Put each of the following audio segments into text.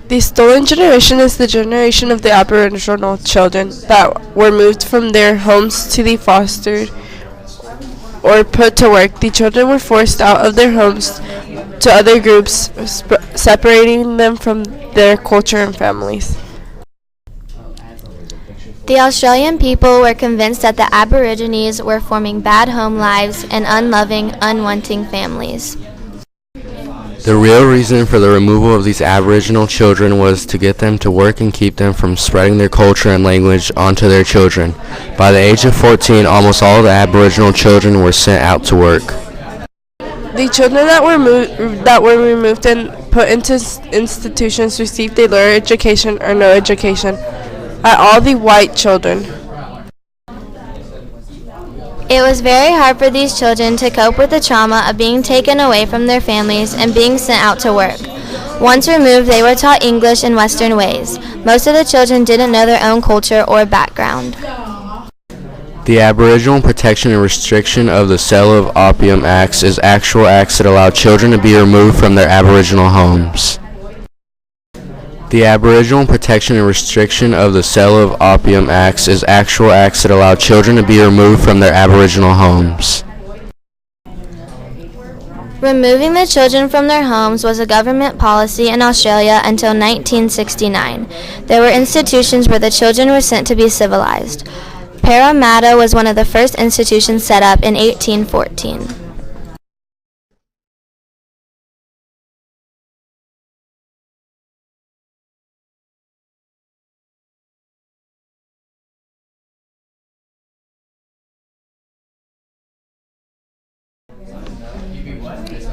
The stolen generation is the generation of the Aboriginal children that were moved from their homes to be fostered or put to work. The children were forced out of their homes to other groups, separating them from their culture and families. The Australian people were convinced that the Aborigines were forming bad home lives and unloving, unwanting families. The real reason for the removal of these Aboriginal children was to get them to work and keep them from spreading their culture and language onto their children. By the age of 14, almost all of the Aboriginal children were sent out to work. The children that were removed and put into institutions received a lower education or no education at all the white children. It was very hard for these children to cope with the trauma of being taken away from their families and being sent out to work. Once removed, they were taught English in Western ways. Most of the children didn't know their own culture or background. The Aboriginal Protection and Restriction of the Sale of Opium Acts is actual acts that allow children to be removed from their Aboriginal homes. The Aboriginal Protection and Restriction of the Sale of Opium Acts is actual acts that allow children to be removed from their Aboriginal homes. Removing the children from their homes was a government policy in Australia until 1969. There were institutions where the children were sent to be civilized. Parramatta was one of the first institutions set up in 1814.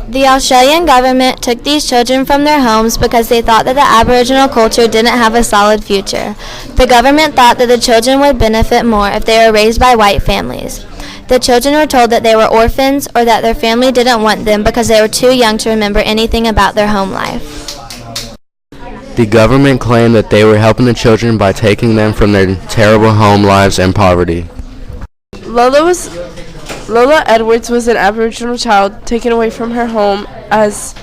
The Australian government took these children from their homes because they thought that the Aboriginal culture didn't have a solid future. The government thought that the children would benefit more if they were raised by white families. The children were told that they were orphans or that their family didn't want them because they were too young to remember anything about their home life. The government claimed that they were helping the children by taking them from their terrible home lives and poverty. Lola Edwards was an Aboriginal child taken away from her home as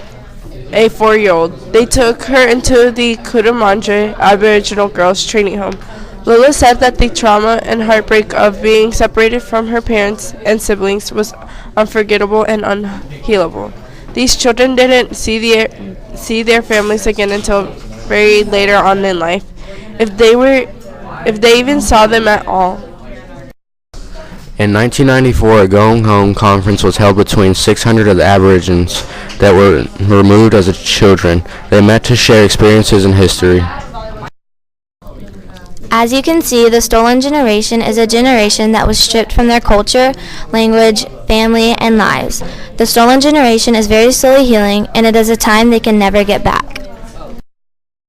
a 4-year-old. They took her into the Cootamundra Aboriginal Girls Training Home. Lola said that the trauma and heartbreak of being separated from her parents and siblings was unforgettable and unhealable. These children didn't see their families again until very later on in life, if they even saw them at all. In 1994, a Going Home conference was held between 600 of the Aborigines that were removed as children. They met to share experiences and history. As you can see, the stolen generation is a generation that was stripped from their culture, language, family, and lives. The stolen generation is very slowly healing, and it is a time they can never get back.